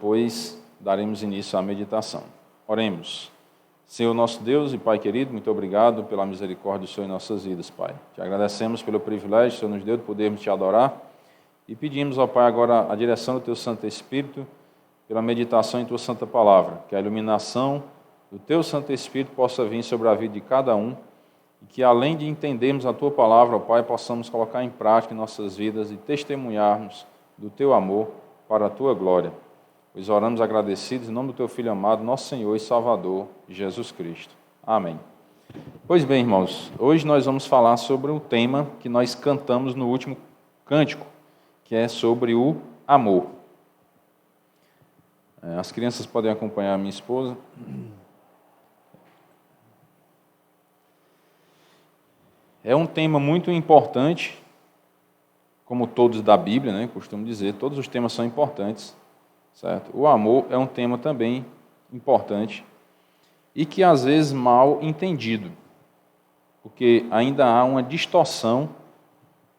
Depois daremos início à meditação. Oremos. Senhor nosso Deus e Pai querido, muito obrigado pela misericórdia do Senhor em nossas vidas, Pai. Te agradecemos pelo privilégio que o Senhor nos deu de podermos Te adorar e pedimos, ó Pai, agora a direção do Teu Santo Espírito pela meditação em Tua Santa Palavra, que a iluminação do Teu Santo Espírito possa vir sobre a vida de cada um e que, além de entendermos a Tua Palavra, ó Pai, possamos colocar em prática em nossas vidas e testemunharmos do Teu amor para a Tua glória. Pois oramos agradecidos em nome do Teu Filho amado, nosso Senhor e Salvador, Jesus Cristo. Amém. Pois bem, irmãos, hoje nós vamos falar sobre um tema que nós cantamos no último cântico, que é sobre o amor. As crianças podem acompanhar a minha esposa. É um tema muito importante, como todos da Bíblia, né? Costumo dizer, todos os temas são importantes. Certo? O amor é um tema também importante e que às vezes mal entendido, porque ainda há uma distorção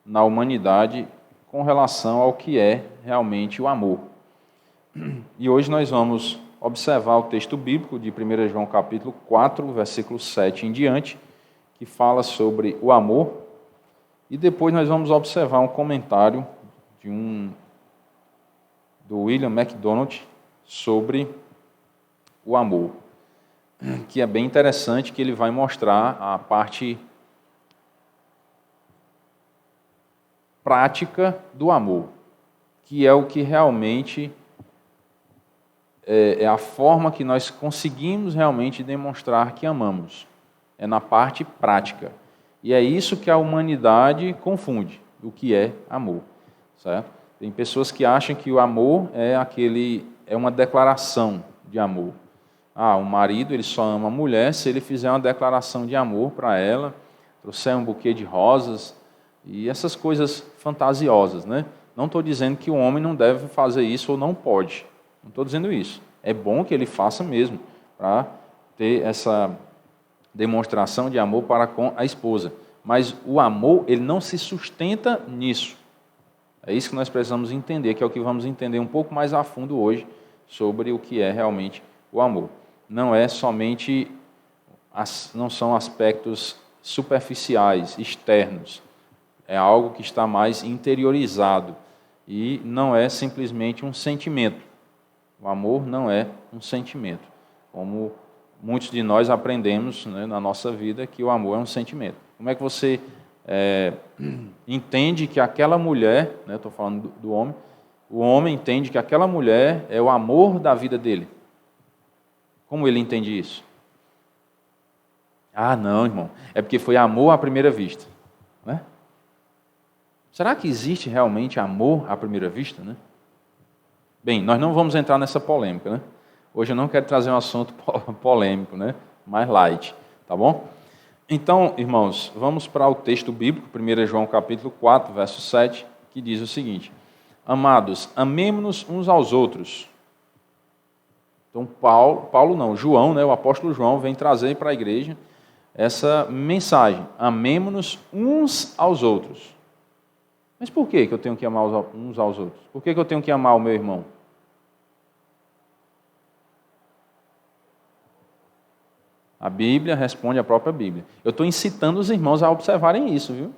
na humanidade com relação ao que é realmente o amor. E hoje nós vamos observar o texto bíblico de 1 João capítulo 4, versículo 7 em diante, que fala sobre o amor, e depois nós vamos observar um comentário do William MacDonald sobre o amor, que é bem interessante, que ele vai mostrar a parte prática do amor, que é o que realmente é a forma que nós conseguimos realmente demonstrar que amamos, é na parte prática. E é isso que a humanidade confunde, o que é amor, certo? Tem pessoas que acham que o amor é uma declaração de amor. O marido ele só ama a mulher se ele fizer uma declaração de amor para ela, trouxer um buquê de rosas e essas coisas fantasiosas, né? Não estou dizendo que o homem não deve fazer isso ou não pode. Não estou dizendo isso. É bom que ele faça mesmo, para ter essa demonstração de amor para com a esposa. Mas o amor ele não se sustenta nisso. É isso que nós precisamos entender, que é o que vamos entender um pouco mais a fundo hoje sobre o que é realmente o amor. Não são aspectos superficiais, externos. É algo que está mais interiorizado e não é simplesmente um sentimento. O amor não é um sentimento, como muitos de nós aprendemos, né, na nossa vida que o amor é um sentimento. Como é que você entende que aquela mulher, né, estou falando do homem, o homem entende que aquela mulher é o amor da vida dele? Como ele entende isso? Não, irmão, é porque foi amor à primeira vista, né? Será que existe realmente amor à primeira vista, né? Bem, nós não vamos entrar nessa polêmica, né? Hoje eu não quero trazer um assunto polêmico, né? Mais light, tá bom? Então, irmãos, vamos para o texto bíblico, 1 João capítulo 4, verso 7, que diz o seguinte: Amados, amemo-nos uns aos outros. Então, João, né, o apóstolo João, vem trazer para a igreja essa mensagem: amemo-nos uns aos outros. Mas por que eu tenho que amar uns aos outros? Por que eu tenho que amar o meu irmão? A Bíblia responde a própria Bíblia. Eu estou incitando os irmãos a observarem isso, viu?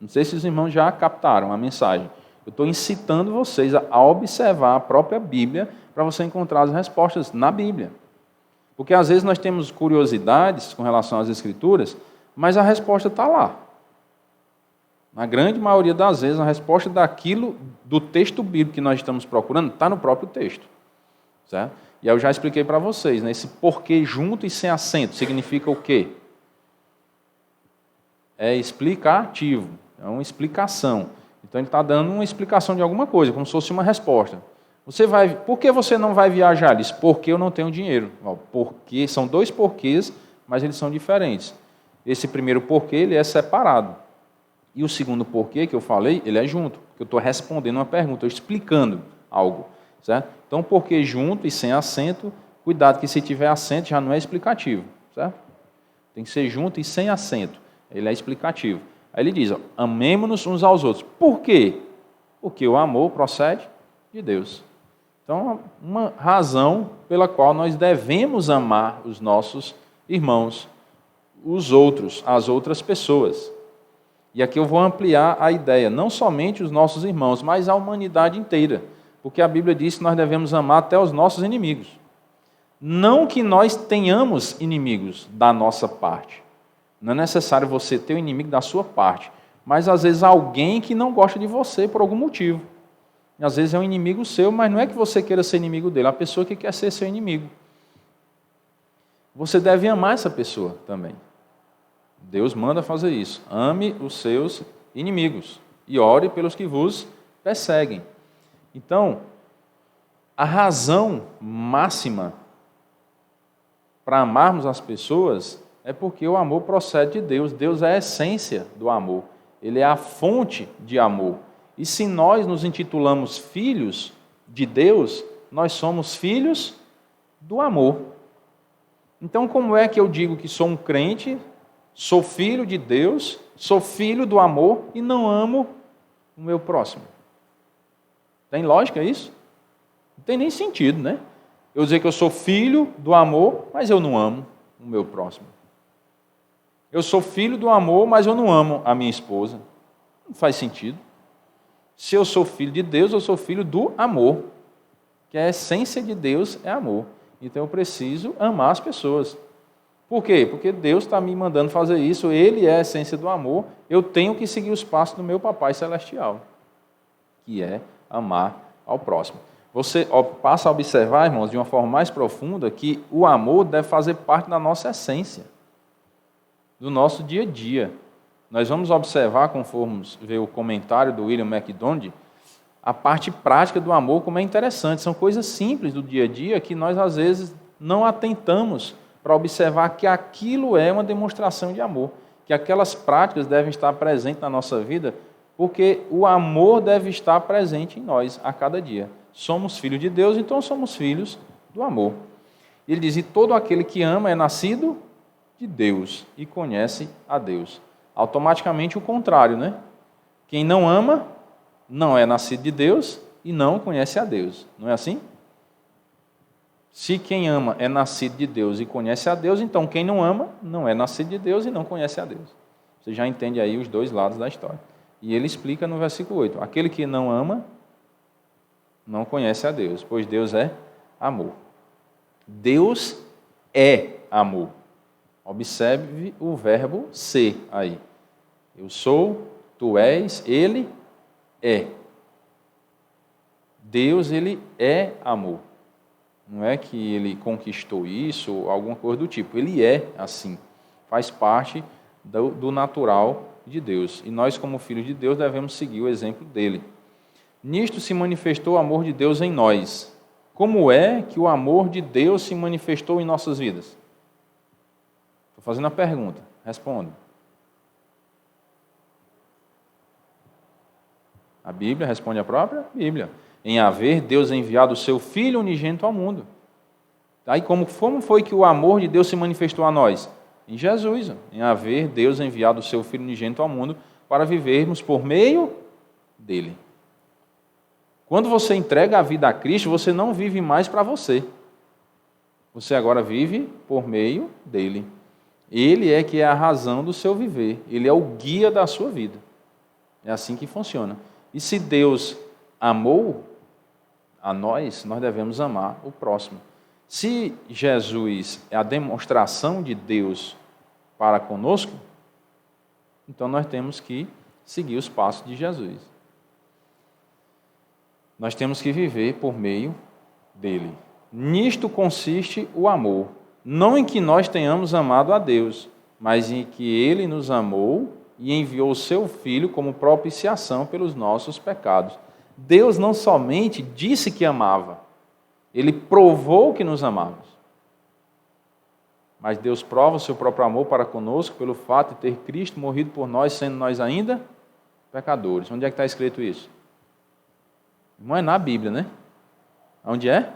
Não sei se os irmãos já captaram a mensagem. Eu estou incitando vocês a observar a própria Bíblia para você encontrar as respostas na Bíblia. Porque às vezes nós temos curiosidades com relação às Escrituras, mas a resposta está lá. Na grande maioria das vezes, a resposta do texto bíblico que nós estamos procurando está no próprio texto. Certo? E aí eu já expliquei para vocês, né? Esse porquê junto e sem acento significa o quê? É explicativo, é uma explicação. Então ele está dando uma explicação de alguma coisa, como se fosse uma resposta. Por que você não vai viajar? Ele diz, porque eu não tenho dinheiro. Porque são dois porquês, mas eles são diferentes. Esse primeiro porquê ele é separado. E o segundo porquê que eu falei, ele é junto. Porque eu estou respondendo uma pergunta, estou explicando algo. Certo? Então, porquê junto e sem acento, cuidado que se tiver acento já não é explicativo. Certo? Tem que ser junto e sem acento. Ele é explicativo. Aí ele diz, amemo-nos uns aos outros. Por quê? Porque o amor procede de Deus. Então, uma razão pela qual nós devemos amar os nossos irmãos, os outros, as outras pessoas. E aqui eu vou ampliar a ideia, não somente os nossos irmãos, mas a humanidade inteira, porque a Bíblia diz que nós devemos amar até os nossos inimigos. Não que nós tenhamos inimigos da nossa parte. Não é necessário você ter o inimigo da sua parte, mas às vezes alguém que não gosta de você por algum motivo. Às vezes é um inimigo seu, mas não é que você queira ser inimigo dele, é a pessoa que quer ser seu inimigo. Você deve amar essa pessoa também. Deus manda fazer isso. Ame os seus inimigos e ore pelos que vos perseguem. Então, a razão máxima para amarmos as pessoas é porque o amor procede de Deus. Deus é a essência do amor. Ele é a fonte de amor. E se nós nos intitulamos filhos de Deus, nós somos filhos do amor. Então, como é que eu digo que sou um crente, sou filho de Deus, sou filho do amor e não amo o meu próximo? Tem lógica isso? Não tem nem sentido, né? Eu dizer que eu sou filho do amor, mas eu não amo o meu próximo. Eu sou filho do amor, mas eu não amo a minha esposa. Não faz sentido. Se eu sou filho de Deus, eu sou filho do amor, que a essência de Deus é amor. Então eu preciso amar as pessoas. Por quê? Porque Deus está me mandando fazer isso, Ele é a essência do amor, eu tenho que seguir os passos do meu Papai Celestial, que é amar ao próximo. Você passa a observar, irmãos, de uma forma mais profunda, que o amor deve fazer parte da nossa essência, do nosso dia a dia. Nós vamos observar, conforme ver o comentário do William MacDonald, a parte prática do amor, como é interessante. São coisas simples do dia a dia que nós, às vezes, não atentamos para observar que aquilo é uma demonstração de amor, que aquelas práticas devem estar presentes na nossa vida, porque o amor deve estar presente em nós a cada dia. Somos filhos de Deus, então somos filhos do amor. Ele diz, e todo aquele que ama é nascido de Deus e conhece a Deus. Automaticamente o contrário, né? Quem não ama não é nascido de Deus e não conhece a Deus. Não é assim? Se quem ama é nascido de Deus e conhece a Deus, então quem não ama não é nascido de Deus e não conhece a Deus. Você já entende aí os dois lados da história. E ele explica no versículo 8, aquele que não ama não conhece a Deus, pois Deus é amor. Deus é amor. Observe o verbo ser aí. Eu sou, tu és, ele é. Deus, ele é amor. Não é que ele conquistou isso ou alguma coisa do tipo. Ele é assim. Faz parte do natural de Deus. E nós, como filhos de Deus, devemos seguir o exemplo dele. Nisto se manifestou o amor de Deus em nós. Como é que o amor de Deus se manifestou em nossas vidas? Estou fazendo a pergunta. Responda. A Bíblia responde a própria Bíblia. Em haver Deus enviado o seu Filho unigênito ao mundo. Aí como foi que o amor de Deus se manifestou a nós? Em Jesus. Em haver Deus enviado o seu Filho unigênito ao mundo para vivermos por meio dele. Quando você entrega a vida a Cristo, você não vive mais para você. Você agora vive por meio dele. Ele é que é a razão do seu viver. Ele é o guia da sua vida. É assim que funciona. E se Deus amou a nós, nós devemos amar o próximo. Se Jesus é a demonstração de Deus para conosco, então nós temos que seguir os passos de Jesus. Nós temos que viver por meio dele. Nisto consiste o amor, não em que nós tenhamos amado a Deus, mas em que ele nos amou e enviou o seu Filho como propiciação pelos nossos pecados. Deus não somente disse que amava, ele provou que nos amamos. Mas Deus prova o seu próprio amor para conosco pelo fato de ter Cristo morrido por nós, sendo nós ainda pecadores. Onde é que está escrito isso? Não é na Bíblia, né? Onde é?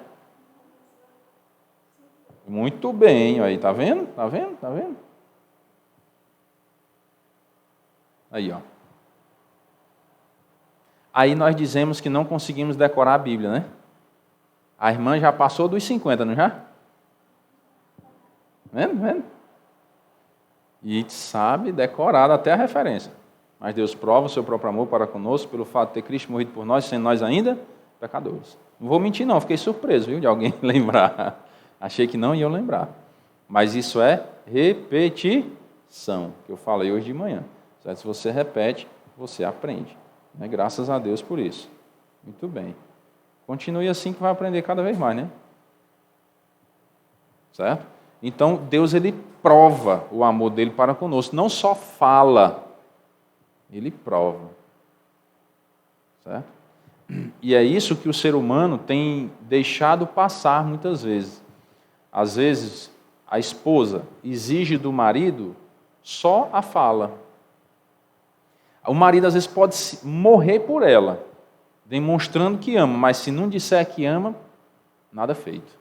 Muito bem, aí, tá vendo? Tá vendo? Tá vendo? Aí, ó. Aí nós dizemos que não conseguimos decorar a Bíblia, né? A irmã já passou dos 50, não já? Vendo? E sabe, decorado até a referência. Mas Deus prova o seu próprio amor para conosco pelo fato de ter Cristo morrido por nós, sendo nós ainda pecadores. Não vou mentir não, fiquei surpreso, viu, de alguém lembrar. Achei que não ia lembrar. Mas isso é repetição, que eu falei hoje de manhã. Certo? Se você repete, você aprende. Né? Graças a Deus por isso. Muito bem. Continue assim que vai aprender cada vez mais, né? Certo? Então, Deus, ele prova o amor dele para conosco. Não só fala, ele prova. Certo? E é isso que o ser humano tem deixado passar muitas vezes. Às vezes, a esposa exige do marido só a fala. O marido, às vezes, pode morrer por ela, demonstrando que ama, mas se não disser que ama, nada feito.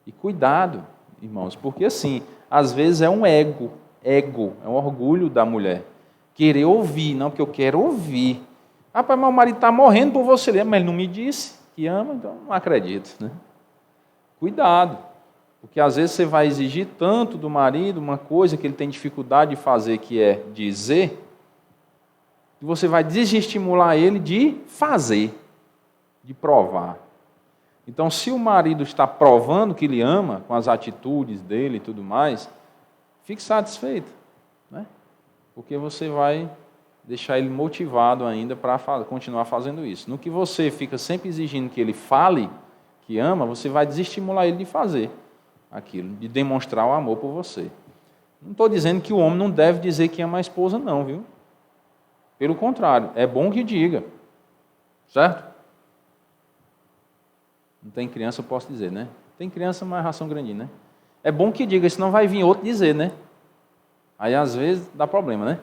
E cuidado, irmãos, porque assim, às vezes é um ego, é um orgulho da mulher. Querer ouvir, não, porque eu quero ouvir. Rapaz, meu marido está morrendo por você, mas ele não me disse que ama, então não acredito. Né? Cuidado, porque às vezes você vai exigir tanto do marido uma coisa que ele tem dificuldade de fazer, que é dizer, que você vai desestimular ele de fazer, de provar. Então, se o marido está provando que lhe ama, com as atitudes dele e tudo mais, fique satisfeito, né? Porque você vai deixar ele motivado ainda para continuar fazendo isso. No que você fica sempre exigindo que ele fale que ama, você vai desestimular ele de fazer aquilo, de demonstrar o amor por você. Não estou dizendo que o homem não deve dizer que ama a esposa, não, viu? Pelo contrário, é bom que diga, certo? Não tem criança, eu posso dizer, né? Tem criança, mas ração grandinha, né? É bom que diga, senão vai vir outro dizer, né? Aí, às vezes, dá problema, né?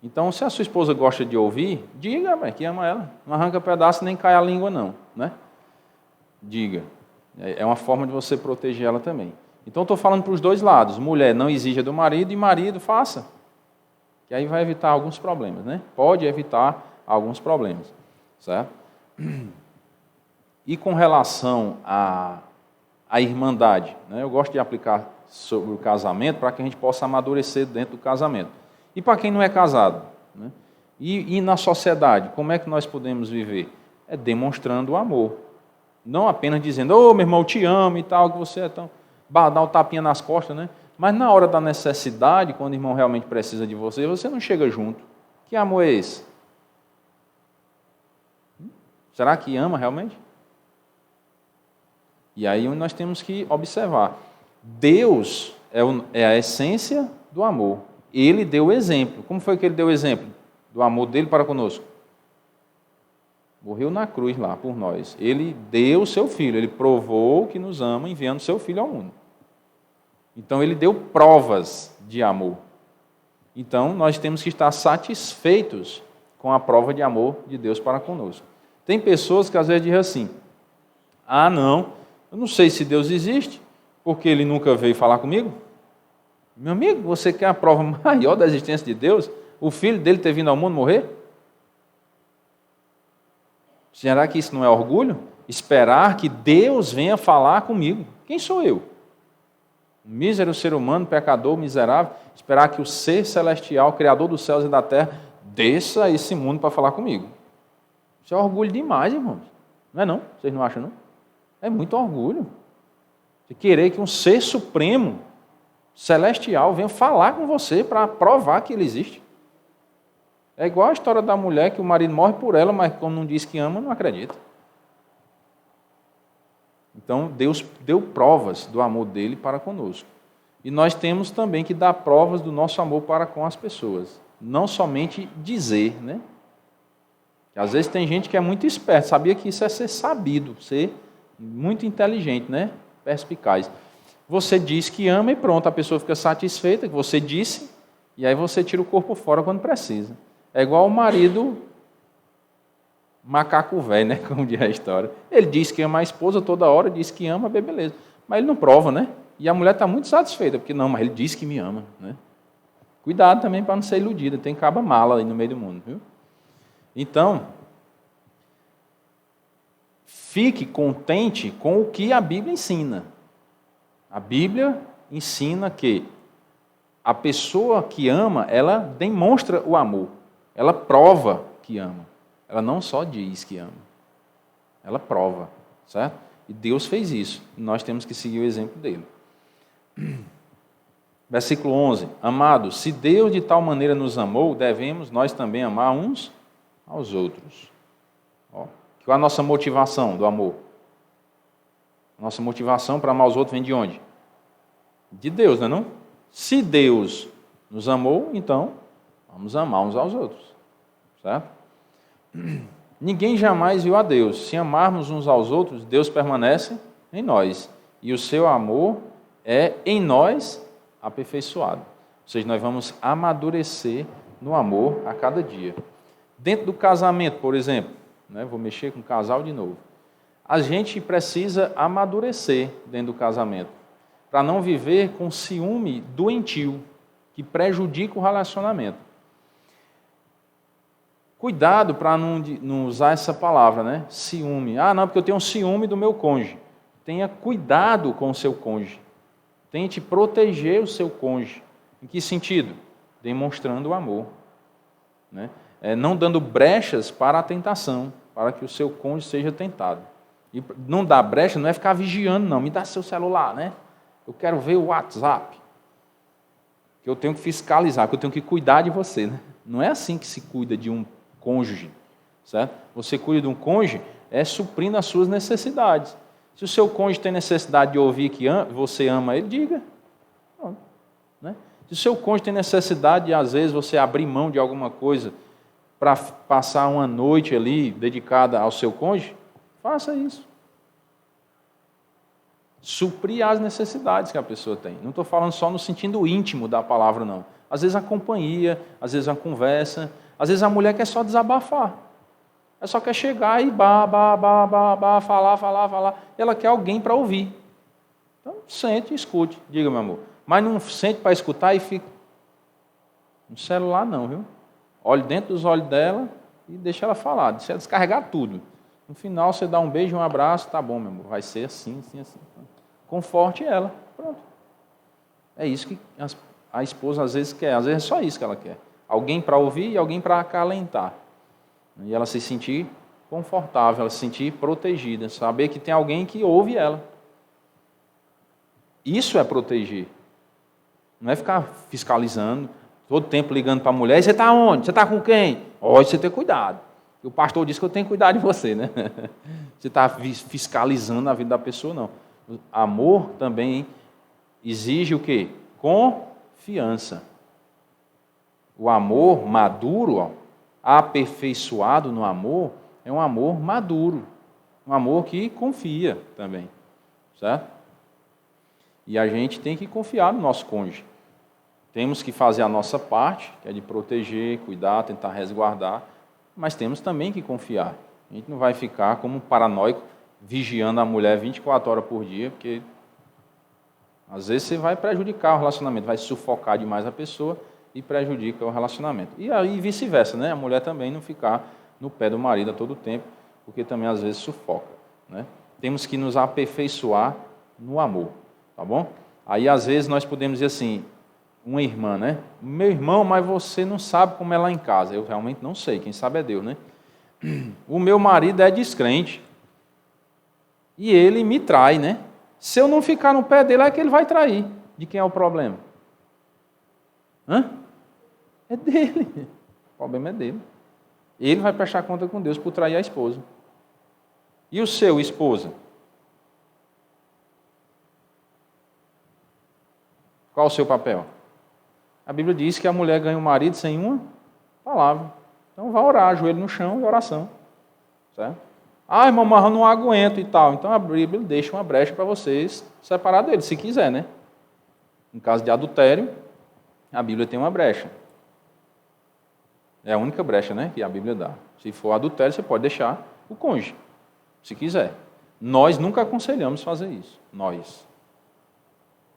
Então, se a sua esposa gosta de ouvir, diga, que ama ela. Não arranca pedaço nem cai a língua, não, né? Diga. É uma forma de você proteger ela também. Então, estou falando para os dois lados. Mulher, não exija do marido, e marido, faça. Que aí vai evitar alguns problemas, né? Pode evitar alguns problemas, certo? E com relação à irmandade, né? Eu gosto de aplicar sobre o casamento para que a gente possa amadurecer dentro do casamento. E para quem não é casado, né? E na sociedade, como é que nós podemos viver? É demonstrando o amor. Não apenas dizendo, ô meu irmão, eu te amo e tal, que você é tão... Dar o tapinha nas costas, né? Mas na hora da necessidade, quando o irmão realmente precisa de você, você não chega junto. Que amor é esse? Será que ama realmente? E aí nós temos que observar. Deus é a essência do amor. Ele deu o exemplo. Como foi que ele deu o exemplo do amor dele para conosco? Morreu na cruz lá por nós. Ele deu o seu filho. Ele provou que nos ama enviando o seu filho ao mundo. Então ele deu provas de amor. Então nós temos que estar satisfeitos com a prova de amor de Deus para conosco. Tem pessoas que às vezes dizem assim, não, eu não sei se Deus existe, porque ele nunca veio falar comigo. Meu amigo, você quer a prova maior da existência de Deus? O filho dele ter vindo ao mundo morrer? Será que isso não é orgulho? Esperar que Deus venha falar comigo. Quem sou eu? Um mísero ser humano, pecador, miserável, esperar que o ser celestial, criador dos céus e da terra, desça a esse mundo para falar comigo. Isso é orgulho demais, irmãos. Não é não? Vocês não acham não? É muito orgulho. De querer que um ser supremo, celestial, venha falar com você para provar que ele existe. É igual a história da mulher que o marido morre por ela, mas como não diz que ama, não acredita. Então, Deus deu provas do amor dele para conosco. E nós temos também que dar provas do nosso amor para com as pessoas. Não somente dizer, né? Às vezes tem gente que é muito esperta. Sabia que isso é ser sabido, ser muito inteligente, né? Perspicaz. Você diz que ama e pronto, a pessoa fica satisfeita que você disse, e aí você tira o corpo fora quando precisa. É igual o marido macaco velho, né? Como diz a história. Ele diz que ama a esposa toda hora, diz que ama, beleza. Mas ele não prova, né? E a mulher está muito satisfeita, porque não, mas ele diz que me ama, né? Cuidado também para não ser iludida, tem caba mala aí no meio do mundo, viu? Então, fique contente com o que a Bíblia ensina. A Bíblia ensina que a pessoa que ama, ela demonstra o amor. Ela prova que ama. Ela não só diz que ama. Ela prova, certo? E Deus fez isso. E nós temos que seguir o exemplo dele. Versículo 11. Amados, se Deus de tal maneira nos amou, devemos nós também amar uns aos outros. Ó, qual é a nossa motivação do amor? Nossa motivação para amar os outros vem de onde? De Deus, não é não? Se Deus nos amou, então vamos amar uns aos outros. Certo? Ninguém jamais viu a Deus. Se amarmos uns aos outros, Deus permanece em nós. E o seu amor é em nós aperfeiçoado. Ou seja, nós vamos amadurecer no amor a cada dia. Dentro do casamento, por exemplo, né, vou mexer com o casal de novo. A gente precisa amadurecer dentro do casamento, para não viver com ciúme doentio, que prejudica o relacionamento. Cuidado para não usar essa palavra, né? Ciúme. Ah, não, porque eu tenho um ciúme do meu cônjuge. Tenha cuidado com o seu cônjuge. Tente proteger o seu cônjuge. Em que sentido? Demonstrando o amor. Né? Não dando brechas para a tentação, para que o seu cônjuge seja tentado. E não dar brecha não é ficar vigiando, não. Me dá seu celular, né? Eu quero ver o WhatsApp. Que eu tenho que fiscalizar, que eu tenho que cuidar de você. Né? Não é assim que se cuida de um cônjuge. Certo? Você cuida de um cônjuge suprindo as suas necessidades. Se o seu cônjuge tem necessidade de ouvir que você ama ele, diga. Não, né? Se o seu cônjuge tem necessidade de, às vezes, você abrir mão de alguma coisa para passar uma noite ali dedicada ao seu cônjuge, faça isso. Suprir as necessidades que a pessoa tem. Não estou falando só no sentido íntimo da palavra, não. Às vezes a companhia, às vezes a conversa, às vezes a mulher quer só desabafar. Ela só quer chegar e falar. Ela quer alguém para ouvir. Então, sente e escute. Diga, meu amor. Mas não sente para escutar e fica no celular, não, viu? Olhe dentro dos olhos dela e deixa ela falar. Deixa ela descarregar tudo. No final, você dá um beijo, um abraço. Tá bom, meu amor. Vai ser assim. Conforte ela. Pronto. É isso que a esposa às vezes quer. Às vezes é só isso que ela quer. Alguém para ouvir e alguém para acalentar. E ela se sentir confortável, ela se sentir protegida, saber que tem alguém que ouve ela. Isso é proteger. Não é ficar fiscalizando, todo tempo ligando para a mulher. E você está onde? Você está com quem? Olha, você tem cuidado. E o pastor disse que eu tenho que cuidar de você, né? Você está fiscalizando a vida da pessoa, não. O amor também exige o quê? Confiança. O amor maduro, ó, aperfeiçoado no amor, é um amor maduro, um amor que confia também, certo? E a gente tem que confiar no nosso cônjuge. Temos que fazer a nossa parte, que é de proteger, cuidar, tentar resguardar, mas temos também que confiar. A gente não vai ficar como um paranoico vigiando a mulher 24 horas por dia, porque às vezes você vai prejudicar o relacionamento, vai sufocar demais a pessoa e prejudica o relacionamento. E aí vice-versa, né? A mulher também não ficar no pé do marido a todo tempo, porque também às vezes sufoca, né? Temos que nos aperfeiçoar no amor, tá bom? Aí às vezes nós podemos dizer assim, uma irmã, né? Meu irmão, mas você não sabe como é lá em casa. Eu realmente não sei, quem sabe é Deus, né? O meu marido é descrente e ele me trai, né? Se eu não ficar no pé dele, é que ele vai trair. De quem é o problema? É dele. O problema é dele. Ele vai prestar conta com Deus por trair a esposa. E o seu, esposa? Qual o seu papel? A Bíblia diz que a mulher ganha o marido sem uma palavra. Então vá orar, joelho no chão e oração. Certo? Ah, irmão, mas eu não aguento e tal. Então a Bíblia deixa uma brecha para vocês separar dele, se quiser, né? Em caso de adultério, a Bíblia tem uma brecha. É a única brecha, né, que a Bíblia dá. Se for adultério, você pode deixar o cônjuge, se quiser. Nós nunca aconselhamos fazer isso. Nós.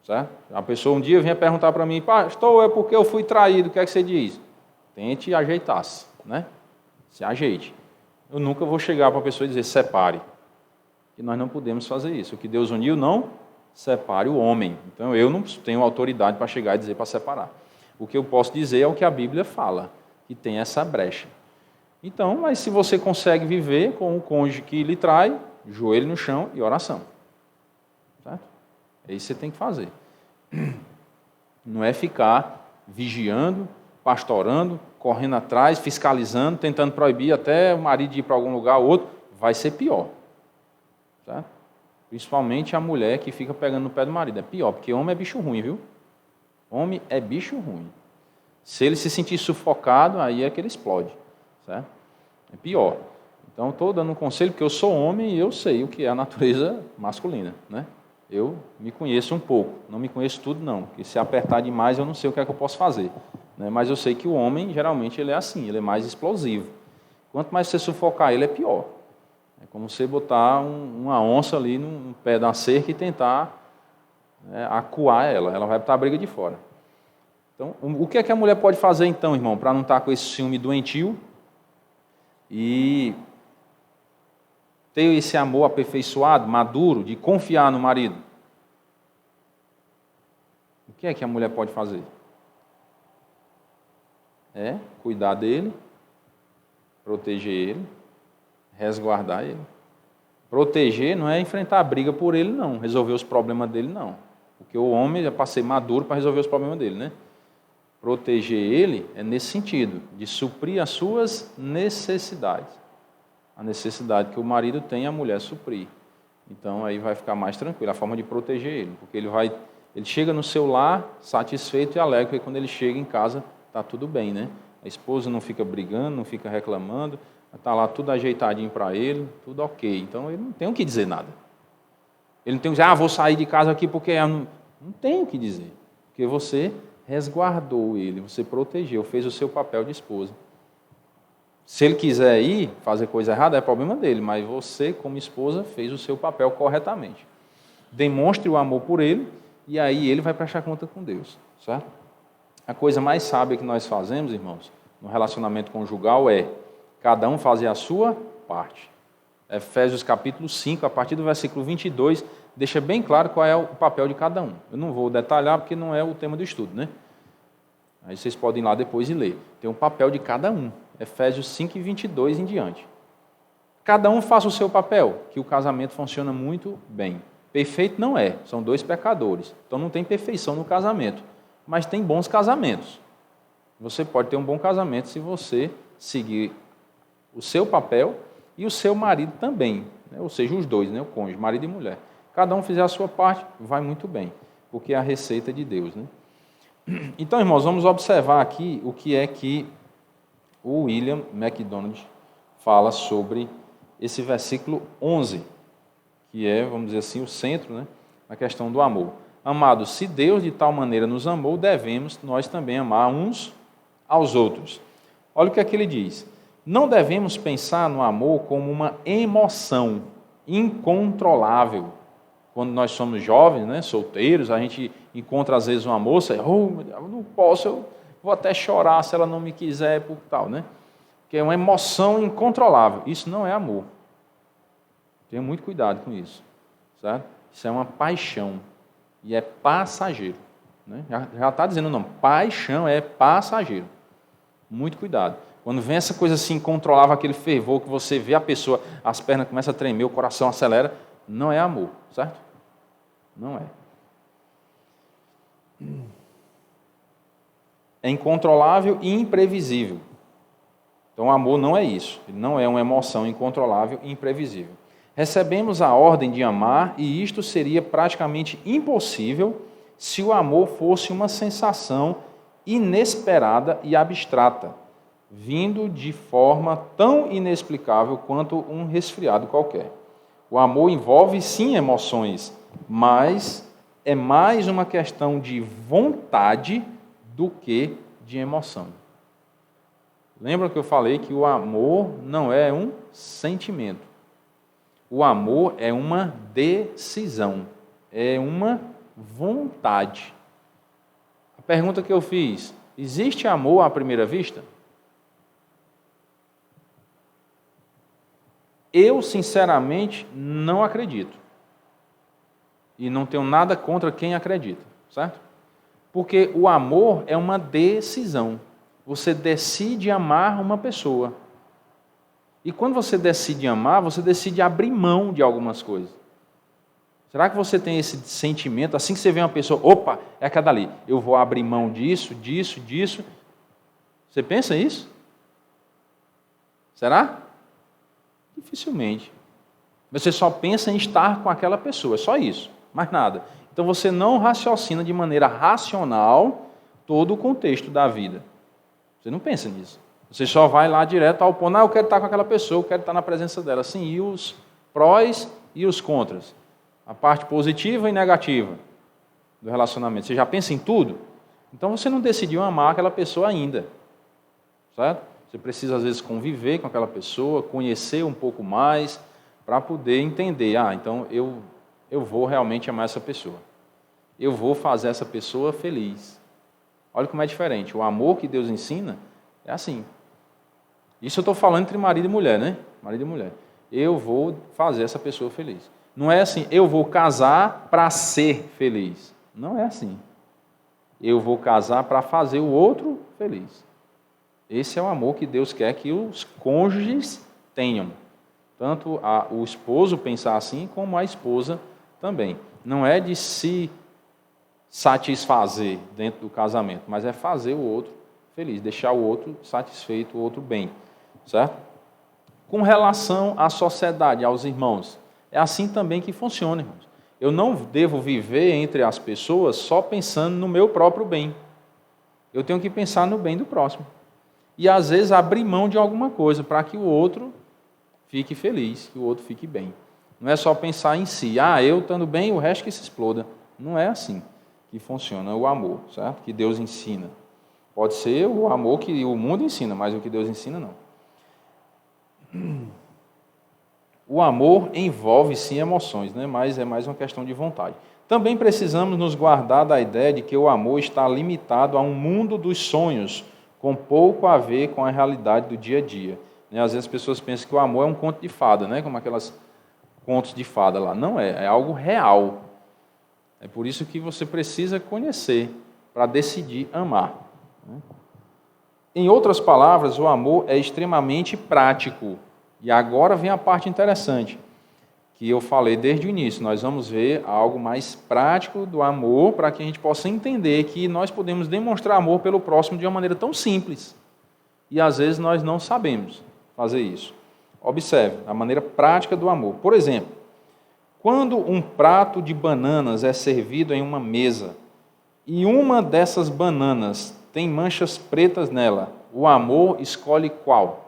Certo? A pessoa um dia vinha perguntar para mim, pastor, é porque eu fui traído, o que é que você diz? Tente ajeitar-se, né? Se ajeite. Eu nunca vou chegar para a pessoa e dizer, separe. que nós não podemos fazer isso. O que Deus uniu, não separe o homem. Então, eu não tenho autoridade para chegar e dizer para separar. O que eu posso dizer é o que a Bíblia fala, que tem essa brecha. Então, mas se você consegue viver com o cônjuge que lhe trai, joelho no chão e oração. Certo? É isso que você tem que fazer. Não é ficar vigiando, pastorando, correndo atrás, fiscalizando, tentando proibir até o marido ir para algum lugar ou outro. Vai ser pior. Certo? Principalmente a mulher que fica pegando no pé do marido. É pior, porque homem é bicho ruim, viu? Homem é bicho ruim. Se ele se sentir sufocado, aí é que ele explode. Certo? É pior. Então, estou dando um conselho, porque eu sou homem e eu sei o que é a natureza masculina. Né? Eu me conheço um pouco. Não me conheço tudo, não. Porque se apertar demais, eu não sei o que é que eu posso fazer. Né? Mas eu sei que o homem, geralmente, ele é assim. Ele é mais explosivo. Quanto mais você sufocar ele, é pior. É como você botar uma onça ali no pé da cerca e tentar acuar ela. Ela vai para a briga de fora. Então, o que é que a mulher pode fazer, então, irmão, para não estar com esse ciúme doentio e ter esse amor aperfeiçoado, maduro, de confiar no marido? O que é que a mulher pode fazer? É cuidar dele, proteger ele, resguardar ele. Proteger não é enfrentar a briga por ele, não. Resolver os problemas dele, não. Porque o homem já para ser maduro para resolver os problemas dele, né? Proteger ele é nesse sentido, de suprir as suas necessidades. A necessidade que o marido tem, a mulher suprir. Então, aí vai ficar mais tranquilo, a forma de proteger ele. Porque ele chega no seu lar satisfeito e alegre, porque quando ele chega em casa, está tudo bem, né? A esposa não fica brigando, não fica reclamando, está lá tudo ajeitadinho para ele, tudo ok. Então, ele não tem o que dizer nada. Ele não tem que dizer, vou sair de casa aqui porque... Não tem o que dizer. Porque você resguardou ele, você protegeu, fez o seu papel de esposa. Se ele quiser ir fazer coisa errada, é problema dele, mas você, como esposa, fez o seu papel corretamente. Demonstre o amor por ele, e aí ele vai prestar conta com Deus. Certo? A coisa mais sábia que nós fazemos, irmãos, no relacionamento conjugal é cada um fazer a sua parte. Efésios capítulo 5, a partir do versículo 22, deixa bem claro qual é o papel de cada um. Eu não vou detalhar porque não é o tema do estudo, né? Aí vocês podem ir lá depois e ler. Tem um papel de cada um. Efésios 5 e 22 em diante. Cada um faça o seu papel, que o casamento funciona muito bem. Perfeito não é, são dois pecadores. Então não tem perfeição no casamento, mas tem bons casamentos. Você pode ter um bom casamento se você seguir o seu papel e o seu marido também, né? Ou seja, os dois, né? O cônjuge, marido e mulher. Cada um fizer a sua parte, vai muito bem, porque é a receita de Deus, né? Então, irmãos, vamos observar aqui o que é que o William MacDonald fala sobre esse versículo 11, que é, vamos dizer assim, o centro, né, na questão do amor. Amados, se Deus de tal maneira nos amou, devemos nós também amar uns aos outros. Olha o que é que ele diz. Não devemos pensar no amor como uma emoção incontrolável. Quando nós somos jovens, né, solteiros, a gente encontra às vezes uma moça, eu não posso, eu vou até chorar se ela não me quiser, por tal, né? Que é uma emoção incontrolável. Isso não é amor. Tenha muito cuidado com isso, certo? Isso é uma paixão e é passageiro, né? Já está dizendo o nome. Paixão é passageiro. Muito cuidado. Quando vem essa coisa assim incontrolável, aquele fervor que você vê a pessoa, as pernas começam a tremer, o coração acelera, não é amor, certo? Não é. É incontrolável e imprevisível. Então, o amor não é isso. Ele não é uma emoção incontrolável e imprevisível. Recebemos a ordem de amar e isto seria praticamente impossível se o amor fosse uma sensação inesperada e abstrata, vindo de forma tão inexplicável quanto um resfriado qualquer. O amor envolve, sim, emoções, mas é mais uma questão de vontade do que de emoção. Lembra que eu falei que o amor não é um sentimento. O amor é uma decisão, é uma vontade. A pergunta que eu fiz, existe amor à primeira vista? Eu, sinceramente, não acredito. E não tenho nada contra quem acredita, certo? Porque o amor é uma decisão. Você decide amar uma pessoa. E quando você decide amar, você decide abrir mão de algumas coisas. Será que você tem esse sentimento, assim que você vê uma pessoa, opa, é aquela dali, eu vou abrir mão disso, disso, disso. Você pensa isso? Será? Dificilmente. Você só pensa em estar com aquela pessoa, é só isso, mais nada. Então você não raciocina de maneira racional todo o contexto da vida. Você não pensa nisso. Você só vai lá direto ao ponto, eu quero estar com aquela pessoa, eu quero estar na presença dela. Sim, e os prós e os contras? A parte positiva e negativa do relacionamento. Você já pensa em tudo? Então você não decidiu amar aquela pessoa ainda. Certo? Você precisa, às vezes, conviver com aquela pessoa, conhecer um pouco mais, para poder entender, então eu vou realmente amar essa pessoa. Eu vou fazer essa pessoa feliz. Olha como é diferente. O amor que Deus ensina é assim. Isso eu estou falando entre marido e mulher, né? Marido e mulher. Eu vou fazer essa pessoa feliz. Não é assim, eu vou casar para ser feliz. Não é assim. Eu vou casar para fazer o outro feliz. Esse é o amor que Deus quer que os cônjuges tenham. Tanto o esposo pensar assim, como a esposa também. Não é de se satisfazer dentro do casamento, mas é fazer o outro feliz, deixar o outro satisfeito, o outro bem. Certo? Com relação à sociedade, aos irmãos, é assim também que funciona, irmãos. Eu não devo viver entre as pessoas só pensando no meu próprio bem. Eu tenho que pensar no bem do próximo. E, às vezes, abrir mão de alguma coisa para que o outro fique feliz, que o outro fique bem. Não é só pensar em si, eu estando bem, o resto que se exploda. Não é assim que funciona o amor, certo? Que Deus ensina. Pode ser o amor que o mundo ensina, mas o que Deus ensina, não. O amor envolve, sim, emoções, né? Mas é mais uma questão de vontade. Também precisamos nos guardar da ideia de que o amor está limitado a um mundo dos sonhos, com pouco a ver com a realidade do dia a dia. Às vezes as pessoas pensam que o amor é um conto de fada, né? Como aquelas contos de fada lá. Não é, é algo real. É por isso que você precisa conhecer para decidir amar. Em outras palavras, o amor é extremamente prático. E agora vem a parte interessante, que eu falei desde o início. Nós vamos ver algo mais prático do amor para que a gente possa entender que nós podemos demonstrar amor pelo próximo de uma maneira tão simples. E às vezes nós não sabemos fazer isso. Observe a maneira prática do amor. Por exemplo, quando um prato de bananas é servido em uma mesa e uma dessas bananas tem manchas pretas nela, o amor escolhe qual?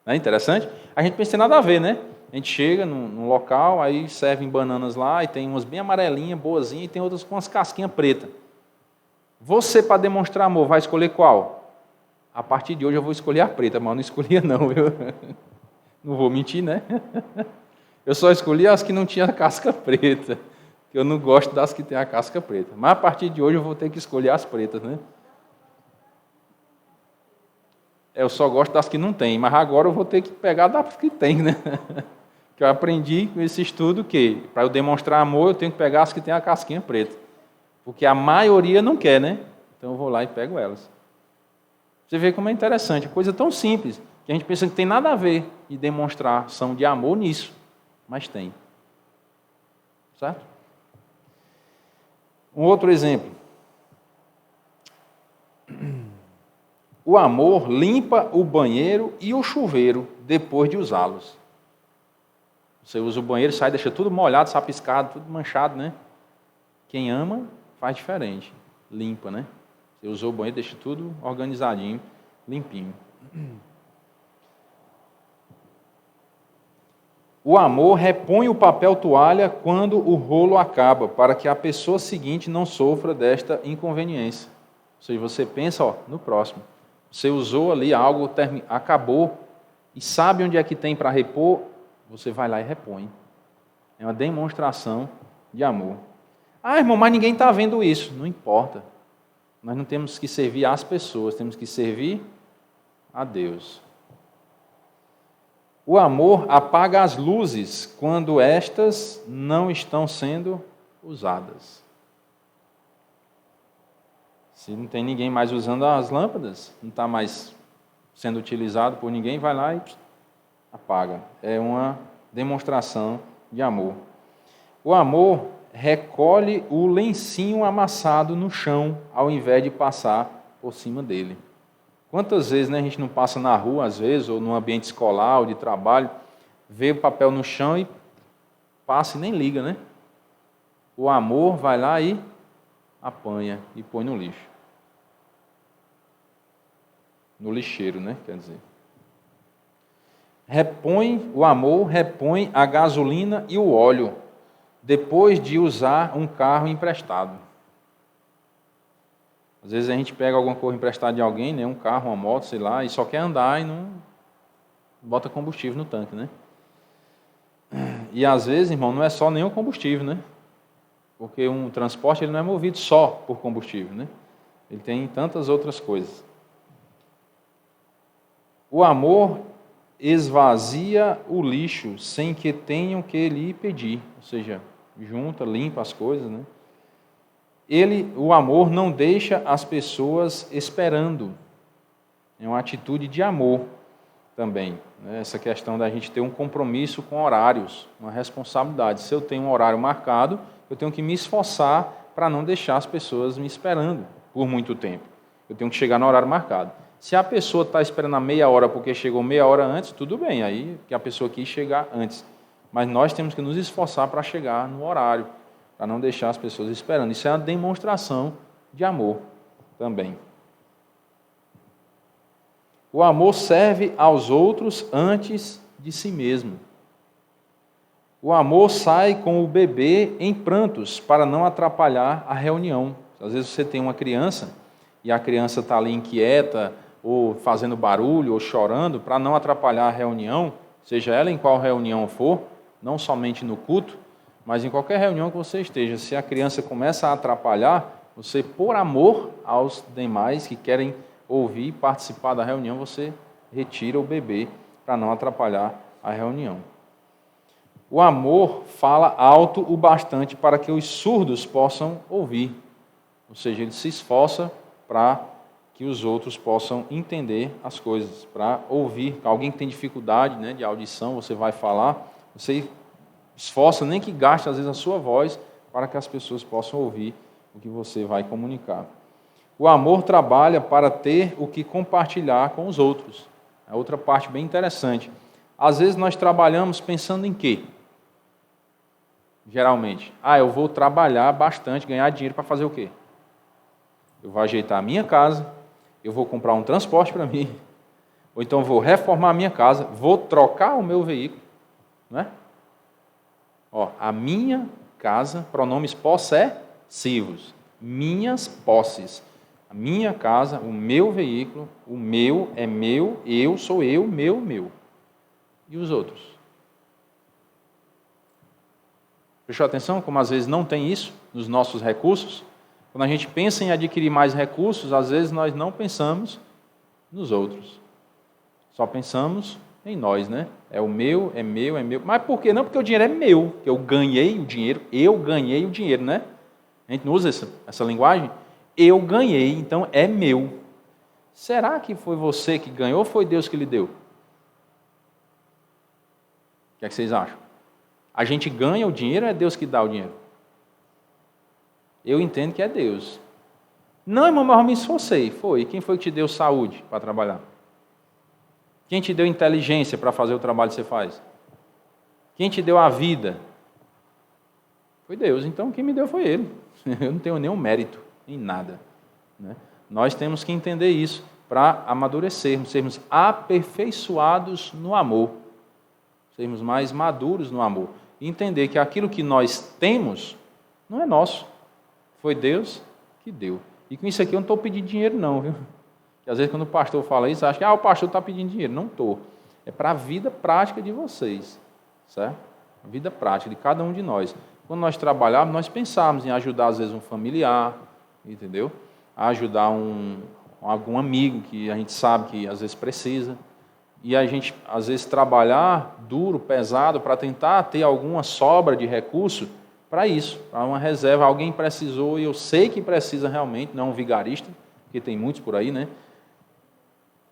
Não é interessante? A gente pensa que tem nada a ver, né? A gente chega num local, aí servem bananas lá, e tem umas bem amarelinhas, boazinhas, e tem outras com umas casquinhas pretas. Você, para demonstrar amor, vai escolher qual? A partir de hoje eu vou escolher a preta, mas eu não escolhia não, eu não vou mentir, né? Eu só escolhi as que não tinham a casca preta, que eu não gosto das que tem a casca preta. Mas a partir de hoje eu vou ter que escolher as pretas, né? Eu só gosto das que não tem, mas agora eu vou ter que pegar das que tem, né? Que eu aprendi com esse estudo que, para eu demonstrar amor, eu tenho que pegar as que tem a casquinha preta. Porque a maioria não quer, né? Então eu vou lá e pego elas. Você vê como é interessante, coisa tão simples, que a gente pensa que tem nada a ver de demonstração de amor nisso, mas tem. Certo? Um outro exemplo. O amor limpa o banheiro e o chuveiro depois de usá-los. Você usa o banheiro, sai, deixa tudo molhado, sapiscado, tudo manchado, né? Quem ama faz diferente, limpa, né? Você usou o banheiro, deixa tudo organizadinho, limpinho. O amor repõe o papel toalha quando o rolo acaba, para que a pessoa seguinte não sofra desta inconveniência. Ou seja, você pensa, no próximo. Você usou ali algo, acabou, e sabe onde é que tem para repor, você vai lá e repõe. É uma demonstração de amor. Irmão, mas ninguém está vendo isso. Não importa. Nós não temos que servir às pessoas, temos que servir a Deus. O amor apaga as luzes quando estas não estão sendo usadas. Se não tem ninguém mais usando as lâmpadas, não está mais sendo utilizado por ninguém, vai lá e apaga. É uma demonstração de amor. O amor recolhe o lencinho amassado no chão, ao invés de passar por cima dele. Quantas vezes, né, a gente não passa na rua, às vezes, ou no ambiente escolar, ou de trabalho, vê o papel no chão e passa e nem liga, né? O amor vai lá e apanha e põe no lixo. No lixeiro, né? Quer dizer. O amor repõe a gasolina e o óleo, depois de usar um carro emprestado. Às vezes a gente pega alguma coisa emprestada de alguém, né, um carro, uma moto, sei lá, e só quer andar e não bota combustível no tanque, né? E às vezes, irmão, não é só nem o combustível, né? Porque um transporte ele não é movido só por combustível, né? Ele tem tantas outras coisas. O amor esvazia o lixo sem que tenham que lhe pedir, ou seja, junta, limpa as coisas, né? O amor não deixa as pessoas esperando. É uma atitude de amor também, né? Essa questão da gente ter um compromisso com horários, uma responsabilidade. Se eu tenho um horário marcado, eu tenho que me esforçar para não deixar as pessoas me esperando por muito tempo. Eu tenho que chegar no horário marcado. Se a pessoa está esperando a meia hora porque chegou meia hora antes, tudo bem, aí que a pessoa quis chegar antes. Mas nós temos que nos esforçar para chegar no horário, para não deixar as pessoas esperando. Isso é uma demonstração de amor também. O amor serve aos outros antes de si mesmo. O amor sai com o bebê em prantos para não atrapalhar a reunião. Às vezes você tem uma criança e a criança está ali inquieta, ou fazendo barulho, ou chorando, para não atrapalhar a reunião, seja ela em qual reunião for, não somente no culto, mas em qualquer reunião que você esteja. Se a criança começa a atrapalhar, você, por amor aos demais que querem ouvir e participar da reunião, você retira o bebê para não atrapalhar a reunião. O amor fala alto o bastante para que os surdos possam ouvir, ou seja, ele se esforça para que os outros possam entender as coisas, para ouvir. Alguém que tem dificuldade, né, de audição, você vai falar, você esforça, nem que gaste às vezes a sua voz, para que as pessoas possam ouvir o que você vai comunicar. O amor trabalha para ter o que compartilhar com os outros. É outra parte bem interessante. Às vezes nós trabalhamos pensando em quê? Geralmente, eu vou trabalhar bastante, ganhar dinheiro para fazer o quê? Eu vou ajeitar a minha casa, eu vou comprar um transporte para mim, ou então vou reformar a minha casa, vou trocar o meu veículo, né? A minha casa, pronomes possessivos, minhas posses, a minha casa, o meu veículo, o meu é meu, eu sou eu, meu. E os outros? Prestou atenção como às vezes não tem isso nos nossos recursos? Quando a gente pensa em adquirir mais recursos, às vezes nós não pensamos nos outros. Só pensamos em nós, né? É o meu, é meu, é meu. Mas por quê? Não, porque o dinheiro é meu. Eu ganhei o dinheiro, né? A gente não usa essa linguagem? Eu ganhei, então é meu. Será que foi você que ganhou ou foi Deus que lhe deu? O que é que vocês acham? A gente ganha o dinheiro ou é Deus que dá o dinheiro? Eu entendo que é Deus. Não, irmão, mas eu me esforcei. Foi. Quem foi que te deu saúde para trabalhar? Quem te deu inteligência para fazer o trabalho que você faz? Quem te deu a vida? Foi Deus. Então, quem me deu foi Ele. Eu não tenho nenhum mérito em nada, né? Nós temos que entender isso para amadurecermos, sermos aperfeiçoados no amor, sermos mais maduros no amor. E entender que aquilo que nós temos não é nosso. Foi Deus que deu. E com isso aqui eu não estou pedindo dinheiro não, viu? Porque às vezes quando o pastor fala isso, acha que o pastor está pedindo dinheiro. Não estou. É para a vida prática de vocês, certo? A vida prática de cada um de nós. Quando nós trabalhávamos, nós pensávamos em ajudar às vezes um familiar, entendeu? a ajudar algum amigo que a gente sabe que às vezes precisa. E a gente, às vezes, trabalhar duro, pesado, para tentar ter alguma sobra de recurso para isso, para uma reserva. Alguém precisou, e eu sei que precisa realmente, não um vigarista, porque tem muitos por aí, né?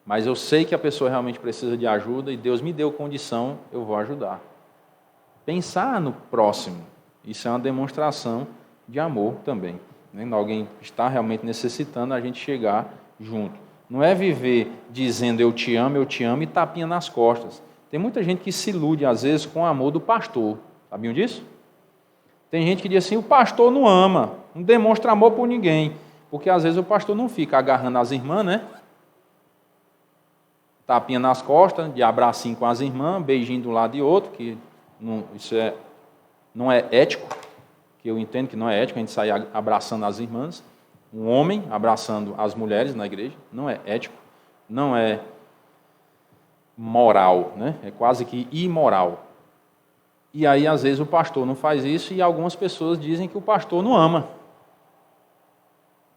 Mas eu sei que a pessoa realmente precisa de ajuda e Deus me deu condição, eu vou ajudar. Pensar no próximo, isso é uma demonstração de amor também. Né? Alguém está realmente necessitando, a gente chegar junto. Não é viver dizendo eu te amo e tapinha nas costas. Tem muita gente que se ilude, às vezes, com o amor do pastor. Sabiam disso? Tem gente que diz assim, o pastor não ama, não demonstra amor por ninguém. Porque, às vezes, o pastor não fica agarrando as irmãs, né? Tapinha nas costas, de abracinho com as irmãs, beijinho de um lado e outro, que isso não é ético, que eu entendo que não é ético a gente sair abraçando as irmãs. Um homem abraçando as mulheres na igreja, não é ético, não é moral, né? É quase que imoral. E aí, às vezes, o pastor não faz isso e algumas pessoas dizem que o pastor não ama.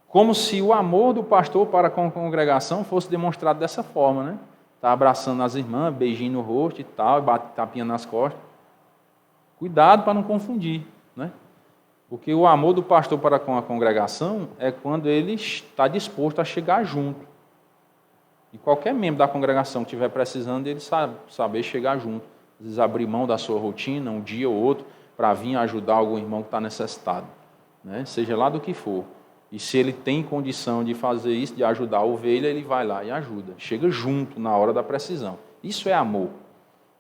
Como se o amor do pastor para com a congregação fosse demonstrado dessa forma, né? Está abraçando as irmãs, beijinho no rosto e tal, bate tapinha nas costas. Cuidado para não confundir, né? Porque o amor do pastor para com a congregação é quando ele está disposto a chegar junto. E qualquer membro da congregação que estiver precisando, ele saber chegar junto. Às vezes abrir mão da sua rotina, um dia ou outro, para vir ajudar algum irmão que está necessitado. Né? Seja lá do que for. E se ele tem condição de fazer isso, de ajudar a ovelha, ele vai lá e ajuda. Chega junto na hora da precisão. Isso é amor.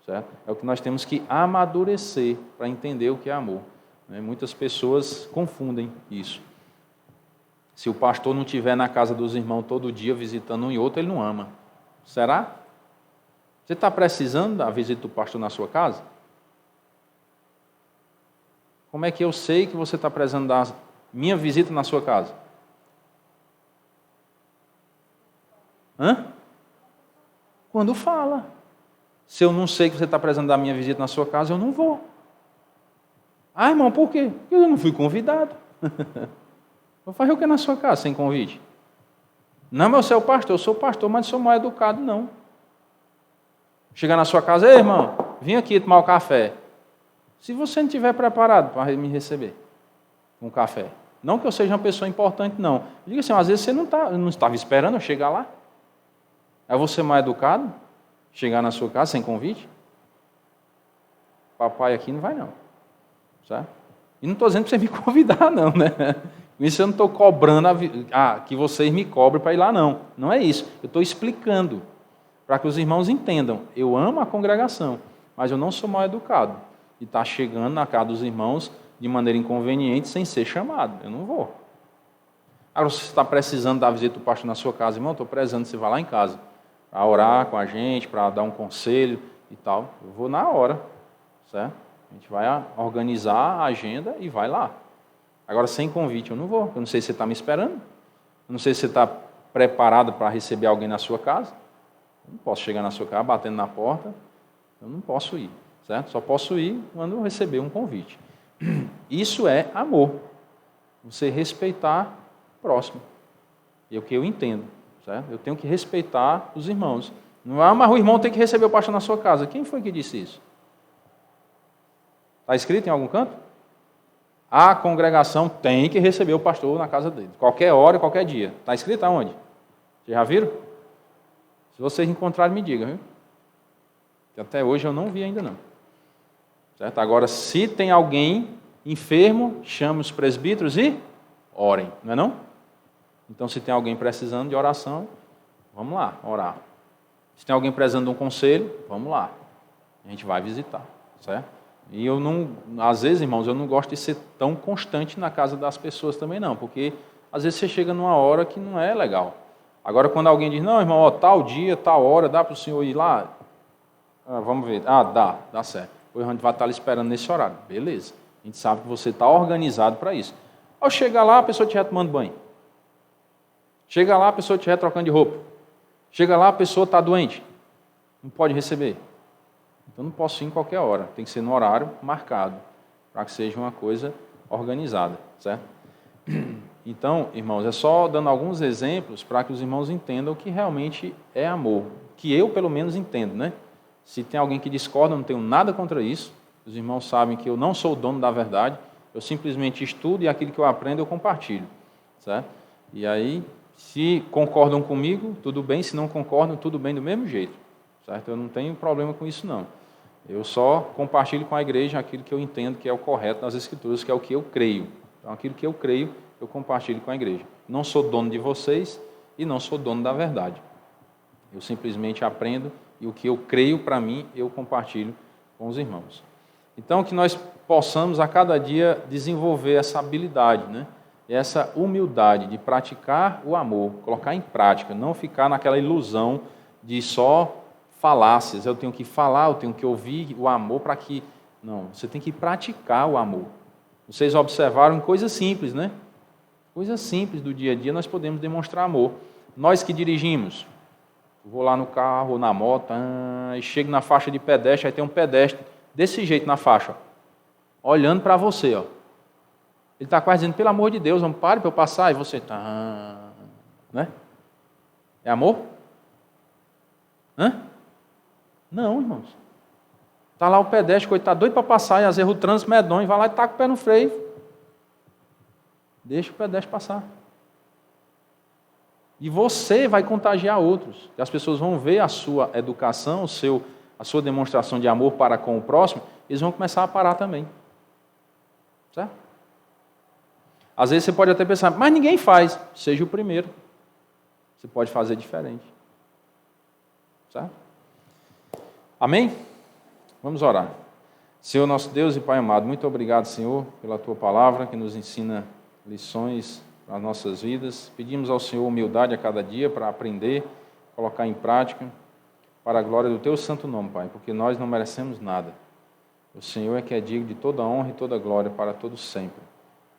Certo? É o que nós temos que amadurecer para entender o que é amor. Muitas pessoas confundem isso. Se o pastor não estiver na casa dos irmãos todo dia visitando um e outro, ele não ama. Será? Você está precisando da visita do pastor na sua casa? Como é que eu sei que você está precisando da minha visita na sua casa? Quando fala. Se eu não sei que você está precisando da minha visita na sua casa, eu não vou. Ah, irmão, por quê? Porque eu não fui convidado. Vou fazer o que na sua casa sem convite? Não, mas você é o pastor, eu sou pastor, mas não sou mal educado, não. Chegar na sua casa, ei, irmão, vim aqui tomar o café. Se você não estiver preparado para me receber com café, não que eu seja uma pessoa importante, não. Diga assim, às vezes você não estava esperando eu chegar lá. É você mal educado? Chegar na sua casa sem convite? Papai aqui não vai, não. Certo? E não estou dizendo para você me convidar, não, né? Com isso eu não estou cobrando que vocês me cobrem para ir lá, não. Não é isso. Eu estou explicando para que os irmãos entendam. Eu amo a congregação, mas eu não sou mal educado. E está chegando na casa dos irmãos de maneira inconveniente, sem ser chamado. Eu não vou. Agora, se você está precisando da visita do pastor na sua casa, irmão, estou precisando, você vai lá em casa para orar com a gente, para dar um conselho e tal. Eu vou na hora, certo? A gente vai organizar a agenda e vai lá. Agora, sem convite, eu não vou. Eu não sei se você está me esperando. Eu não sei se você está preparado para receber alguém na sua casa. Eu não posso chegar na sua casa batendo na porta. Eu não posso ir, certo? Só posso ir quando eu receber um convite. Isso é amor. Você respeitar o próximo. É o que eu entendo, certo? Eu tenho que respeitar os irmãos. Não é, mas o irmão tem que receber o pastor na sua casa. Quem foi que disse isso? Está escrito em algum canto? A congregação tem que receber o pastor na casa dele. Qualquer hora, qualquer dia. Está escrito aonde? Vocês já viram? Se vocês encontrarem, me digam, viu? Que até hoje eu não vi ainda não. Certo? Agora, se tem alguém enfermo, chame os presbíteros e orem, não é não? Então, se tem alguém precisando de oração, vamos lá, orar. Se tem alguém precisando de um conselho, vamos lá. A gente vai visitar, certo? E eu não, às vezes, irmãos, eu não gosto de ser tão constante na casa das pessoas também não, porque às vezes você chega numa hora que não é legal. Agora, quando alguém diz, não, irmão, tal dia, tal hora, dá para o senhor ir lá? Vamos ver. Dá certo. Hoje a gente vai estar esperando nesse horário. Beleza. A gente sabe que você está organizado para isso. Ao chegar lá, a pessoa estiver tomando banho. Chega lá, a pessoa estiver trocando de roupa. Chega lá, a pessoa está doente. Não pode receber. Então, não posso ir em qualquer hora. Tem que ser no horário marcado, para que seja uma coisa organizada, certo? Então, irmãos, é só dando alguns exemplos para que os irmãos entendam o que realmente é amor. Que eu, pelo menos, entendo, né? Se tem alguém que discorda, eu não tenho nada contra isso. Os irmãos sabem que eu não sou o dono da verdade. Eu simplesmente estudo e aquilo que eu aprendo eu compartilho, certo? E aí, se concordam comigo, tudo bem. Se não concordam, tudo bem do mesmo jeito, certo? Eu não tenho problema com isso, não. Eu só compartilho com a igreja aquilo que eu entendo que é o correto nas Escrituras, que é o que eu creio. Então, aquilo que eu creio, eu compartilho com a igreja. Não sou dono de vocês e não sou dono da verdade. Eu simplesmente aprendo e o que eu creio para mim, eu compartilho com os irmãos. Então, que nós possamos a cada dia desenvolver essa habilidade, né? Essa humildade de praticar o amor, colocar em prática, não ficar naquela ilusão de só falácias. Eu tenho que falar, eu tenho que ouvir o amor para que... Não, você tem que praticar o amor. Vocês observaram coisas simples, né? Coisas simples do dia a dia, nós podemos demonstrar amor. Nós que dirigimos, vou lá no carro ou na moto, e chego na faixa de pedestre, aí tem um pedestre desse jeito na faixa, olhando para você, ó. Ele está quase dizendo, pelo amor de Deus, não pare para eu passar, e você está... Né? É amor? Hã? Não, irmãos. Está lá o pedestre, coitado, doido para passar, e às vezes o trânsito medonho, vai lá e taca o pé no freio. Deixa o pedestre passar. E você vai contagiar outros. E as pessoas vão ver a sua educação, a sua demonstração de amor para com o próximo, eles vão começar a parar também. Certo? Às vezes você pode até pensar, mas ninguém faz. Seja o primeiro. Você pode fazer diferente. Certo? Amém? Vamos orar. Senhor nosso Deus e Pai amado, muito obrigado, Senhor, pela Tua palavra que nos ensina lições para as nossas vidas. Pedimos ao Senhor humildade a cada dia para aprender, colocar em prática, para a glória do Teu santo nome, Pai, porque nós não merecemos nada. O Senhor é que é digno de toda honra e toda glória para todos sempre.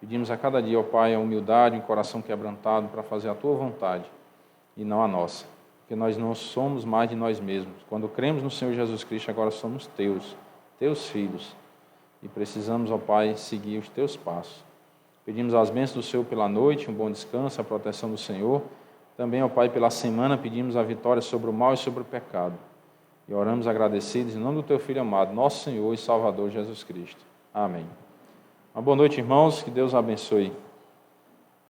Pedimos a cada dia, ó Pai, a humildade, um coração quebrantado para fazer a Tua vontade e não a nossa, porque nós não somos mais de nós mesmos. Quando cremos no Senhor Jesus Cristo, agora somos Teus filhos, e precisamos, ó Pai, seguir os Teus passos. Pedimos as bênçãos do Senhor pela noite, um bom descanso, a proteção do Senhor. Também, ó Pai, pela semana pedimos a vitória sobre o mal e sobre o pecado. E oramos agradecidos em nome do Teu Filho amado, nosso Senhor e Salvador Jesus Cristo. Amém. Uma boa noite, irmãos. Que Deus abençoe.